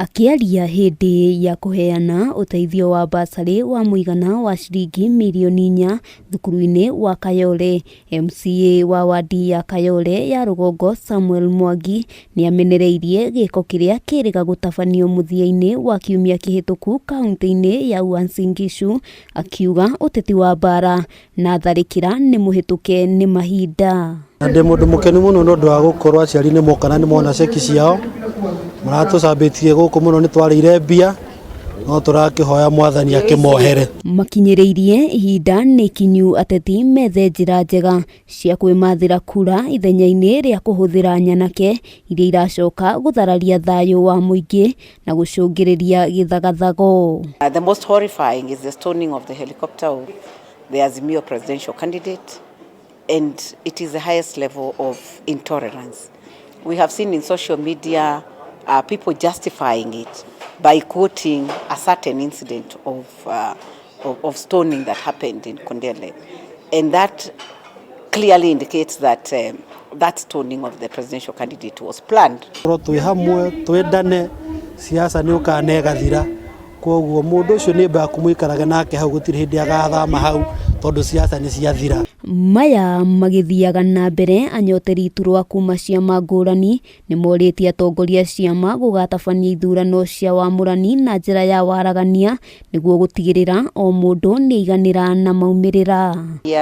Akiaria hindi ya kuheana uteithio wa basari wa muigana wa shilingi milioni 4 thukuru-ini wa Kayole, MCA wa wadi ya Kayole ya Rugongo Samuel Mwangi ni amenereirie giko kiria kiriga gutabanio muthia-ini wa kiumia kihituku kaunti-ini ya Uasin Gishu, akiuga uteti wa bara na tharikira ni muhituke ni mahinda. Ndi mundu mukeni muno nondu wa gukorwo aciari ni mokana ni mona ceki ciao maratucambĩtie gũkũ mũno nĩ twarĩire mbia no tũrakĩhoya mwathani akĩmohere. Makinyĩrĩirie ihinda nĩ kinyu ateti methe njĩra njega cia kwĩmathĩra kura ithenya-inĩ rĩa kũhũthĩra nyanake iria iracoka gũthararia thayũ wa mũingĩ na gũcũngĩrĩria gĩthagathago. The most horrifying is the stoning of the helicopter of the Azimio presidential candidate, and it is the highest level of intolerance. We have seen in social media people justifying it by quoting a certain incident of stoning that happened in Kondele, and that clearly indicates that that stoning of the presidential candidate was planned. Twi hamwe twendane siasa ni ukanegathira koguo mundu ucio ni mba kumwikaraga nake hau gutiri hindi agathama hau tondu siasa ni ciathira. Maya magithiaga na mbere anyoteri turwa kuma ciama ngũrani ni morĩtie atongoria ciama gũgatabania ithurano cia wamũrani na njĩra ya waragania nĩguo gũtigĩrĩra o mũndũ nĩ aiganĩra na maumĩrĩra.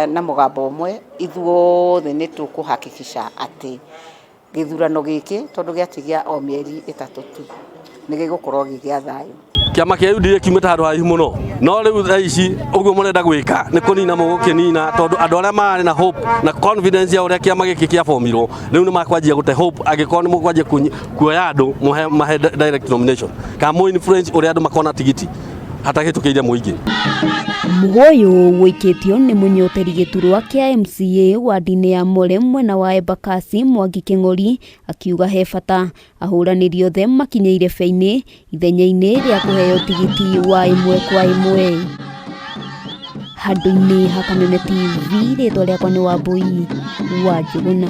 Na mũgambo ũmwe ithuothe nĩ tũkũhakikisha atĩ gĩthurano gĩkĩ tondũ gĩatigia o mĩeri 3 tu nĩ gĩgũkorwo gĩgĩa thayũ. Kiama kia UDA kiumĩte handũ haraihu mũno no rĩu thaa ici ũguo mũrenda gwĩka nĩ kũnina mũgũkĩnina tondũ andũ arĩa marĩ na hope na confidence ya ũrĩa kiama gĩkĩ kĩabomirwo rĩu nĩ makwanjia gũte hope angĩkorwo nĩ mũkwanjia kuoya andũ mahe direct nomination kana mũ influence ũrĩa andũ makona tigiti hatagĩtũkĩire mũingĩ. Muhoyo wĩkĩtio nĩ mũnyoteri gĩturwa kĩa MCA wadi-inĩ ya More mwena wa Embakasi Mwangi Kĩng'ori akiuga he bata ahũranĩri othe makinyĩire beinĩ ithenya-inĩ rĩa kũheo tigiti wa ĩmwe kwa ĩmwe. Handũ-inĩ ha Kameme TV rĩtwa rĩakwa nĩ Wambui wa Njũgũna.